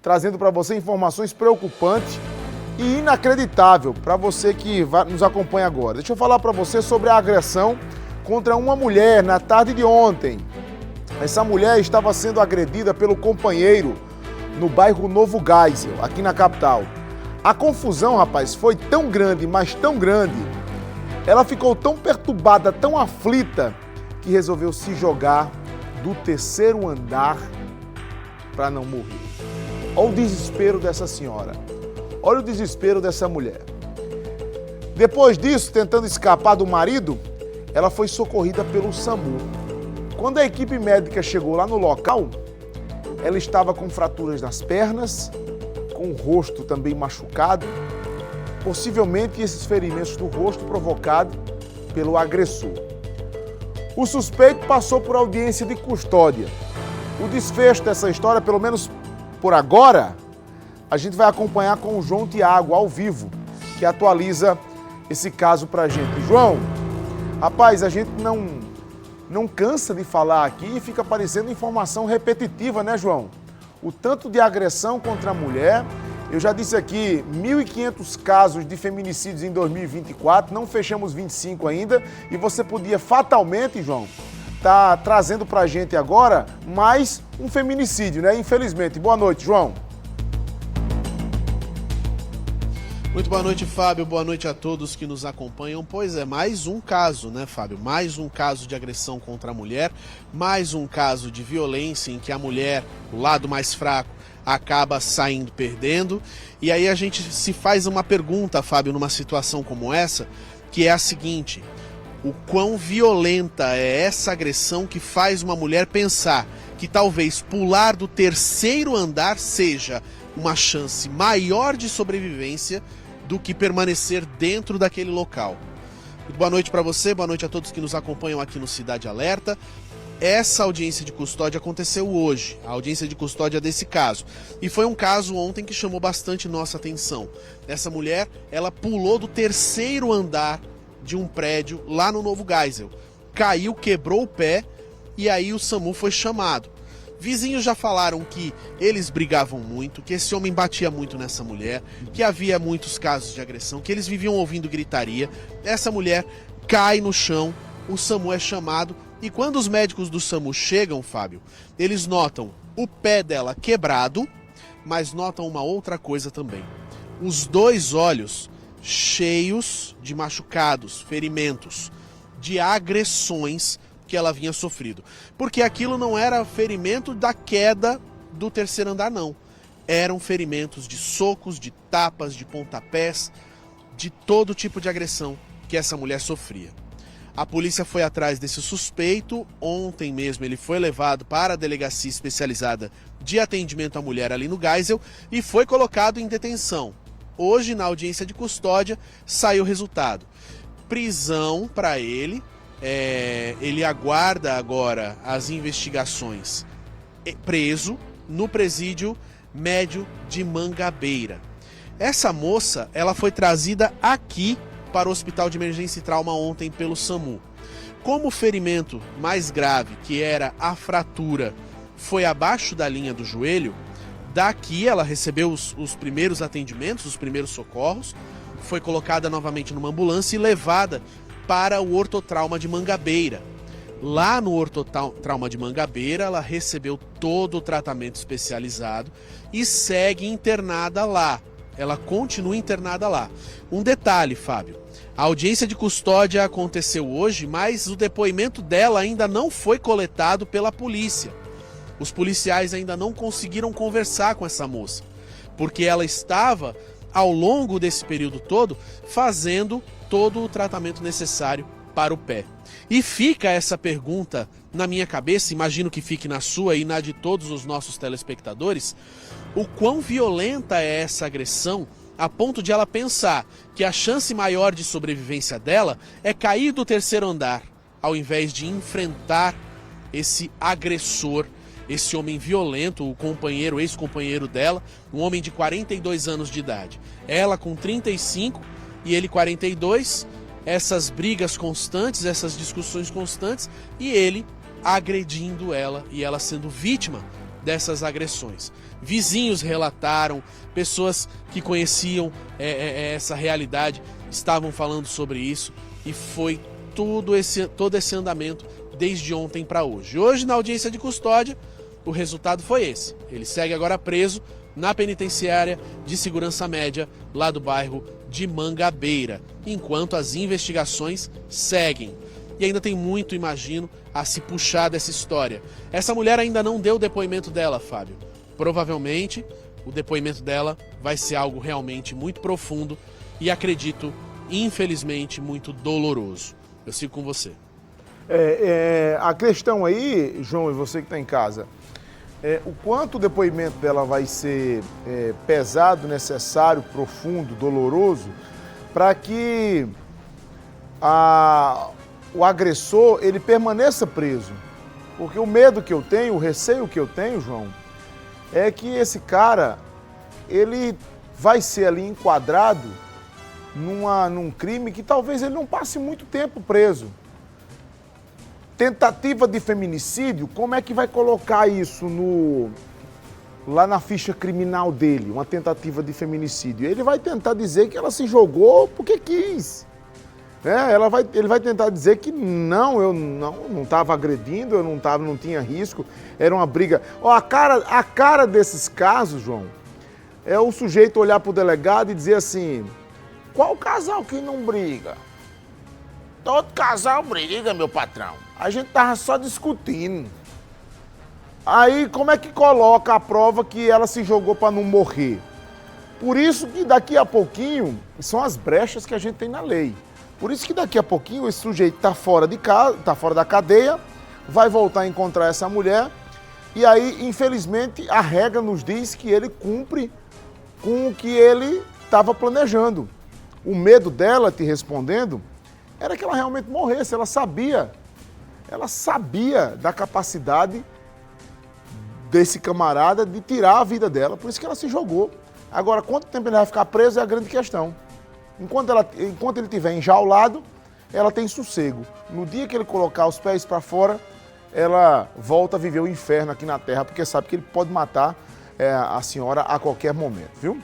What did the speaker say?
trazendo para você informações preocupantes e inacreditável para você que nos acompanha agora. Deixa eu falar para você sobre a agressão contra uma mulher na tarde de ontem. Essa mulher estava sendo agredida pelo companheiro no bairro Novo Geisel, aqui na capital. A confusão, rapaz, foi tão grande, mas tão grande. Ela ficou tão perturbada, tão aflita, que resolveu se jogar do terceiro andar para não morrer. Olha o desespero dessa senhora. Olha o desespero dessa mulher. Depois disso, tentando escapar do marido, ela foi socorrida pelo SAMU. Quando a equipe médica chegou lá no local, ela estava com fraturas nas pernas, com o rosto também machucado, possivelmente esses ferimentos no rosto provocados pelo agressor. O suspeito passou por audiência de custódia. O desfecho dessa história, pelo menos por agora, a gente vai acompanhar com o João Tiago, ao vivo, que atualiza esse caso pra gente. João, rapaz, a gente não cansa de falar aqui e fica parecendo informação repetitiva, né, João? O tanto de agressão contra a mulher. Eu já disse aqui, 1.500 casos de feminicídios em 2024, não fechamos 25 ainda, e você podia fatalmente, João, tá trazendo pra gente agora mais um feminicídio, né? Infelizmente. Boa noite, João. Muito boa noite, Fábio. Boa noite a todos que nos acompanham. Pois é, mais um caso, né, Fábio? Mais um caso de agressão contra a mulher, mais um caso de violência em que a mulher, o lado mais fraco, acaba saindo perdendo. E aí a gente se faz uma pergunta, Fábio, numa situação como essa, que é a seguinte: o quão violenta é essa agressão que faz uma mulher pensar que talvez pular do terceiro andar seja uma chance maior de sobrevivência do que permanecer dentro daquele local. Muito boa noite para você, boa noite a todos que nos acompanham aqui no Cidade Alerta. Essa audiência de custódia aconteceu hoje, a audiência de custódia desse caso. E foi um caso ontem que chamou bastante nossa atenção. Essa mulher, ela pulou do terceiro andar de um prédio lá no Novo Geisel. Caiu, quebrou o pé e aí o SAMU foi chamado. Vizinhos já falaram que eles brigavam muito, que esse homem batia muito nessa mulher, que havia muitos casos de agressão, que eles viviam ouvindo gritaria. Essa mulher cai no chão, o SAMU é chamado. E quando os médicos do SAMU chegam, Fábio, eles notam o pé dela quebrado, mas notam uma outra coisa também. Os dois olhos cheios de machucados, ferimentos, de agressões que ela vinha sofrido. Porque aquilo não era ferimento da queda do terceiro andar, não. Eram ferimentos de socos, de tapas, de pontapés, de todo tipo de agressão que essa mulher sofria. A polícia foi atrás desse suspeito. Ontem mesmo ele foi levado para a delegacia especializada de atendimento à mulher ali no Geisel e foi colocado em detenção. Hoje, na audiência de custódia, saiu o resultado. Prisão para ele. Ele aguarda agora as investigações. Preso no presídio médio de Mangabeira. Essa moça, ela foi trazida aqui para o Hospital de Emergência e Trauma ontem pelo SAMU. Como o ferimento mais grave, que era a fratura, foi abaixo da linha do joelho, daqui ela recebeu os primeiros atendimentos, os primeiros socorros, foi colocada novamente numa ambulância e levada para o ortotrauma de Mangabeira. Lá no ortotrauma de Mangabeira, ela recebeu todo o tratamento especializado e segue internada lá. Ela continua internada lá. Um detalhe, Fábio, a audiência de custódia aconteceu hoje, mas o depoimento dela ainda não foi coletado pela polícia. Os policiais ainda não conseguiram conversar com essa moça, porque ela estava, ao longo desse período todo, fazendo todo o tratamento necessário para o pé. E fica essa pergunta na minha cabeça, imagino que fique na sua e na de todos os nossos telespectadores: o quão violenta é essa agressão a ponto de ela pensar que a chance maior de sobrevivência dela é cair do terceiro andar, ao invés de enfrentar esse agressor, esse homem violento, o companheiro, ex-companheiro dela, um homem de 42 anos de idade. Ela com 35 e ele 42, essas brigas constantes, essas discussões constantes, e ele agredindo ela e ela sendo vítima dessas agressões. Vizinhos relataram, pessoas que conheciam essa realidade estavam falando sobre isso e foi todo esse andamento desde ontem para hoje. Hoje, na audiência de custódia, o resultado foi esse. Ele segue agora preso na penitenciária de segurança média lá do bairro de Mangabeira, enquanto as investigações seguem. E ainda tem muito, imagino, a se puxar dessa história. Essa mulher ainda não deu o depoimento dela, Fábio. Provavelmente, o depoimento dela vai ser algo realmente muito profundo e, acredito, infelizmente, muito doloroso. Eu sigo com você. A questão aí, João, e você que está em casa, o quanto o depoimento dela vai ser pesado, necessário, profundo, doloroso, para que o agressor ele permaneça preso. Porque o medo que eu tenho, o receio que eu tenho, João, é que esse cara, ele vai ser ali enquadrado num crime que talvez ele não passe muito tempo preso. Tentativa de feminicídio, como é que vai colocar isso lá na ficha criminal dele, uma tentativa de feminicídio? Ele vai tentar dizer que ela se jogou porque quis. Ele vai tentar dizer que eu não estava agredindo, eu não tinha risco, era uma briga. A cara desses casos, João, é o sujeito olhar para o delegado e dizer assim: qual casal que não briga? Todo casal briga, meu patrão. A gente tava só discutindo. Aí, como é que coloca a prova que ela se jogou para não morrer? Por isso que daqui a pouquinho, são as brechas que a gente tem na lei. Por isso que daqui a pouquinho esse sujeito tá fora de casa, tá fora da cadeia, vai voltar a encontrar essa mulher e aí, infelizmente, a regra nos diz que ele cumpre com o que ele estava planejando. O medo dela, te respondendo, era que ela realmente morresse. Ela sabia da capacidade desse camarada de tirar a vida dela, por isso que ela se jogou. Agora, quanto tempo ele vai ficar preso é a grande questão. Enquanto ele estiver enjaulado, ela tem sossego. No dia que ele colocar os pés para fora, ela volta a viver o inferno aqui na terra, porque sabe que ele pode matar a senhora a qualquer momento, viu?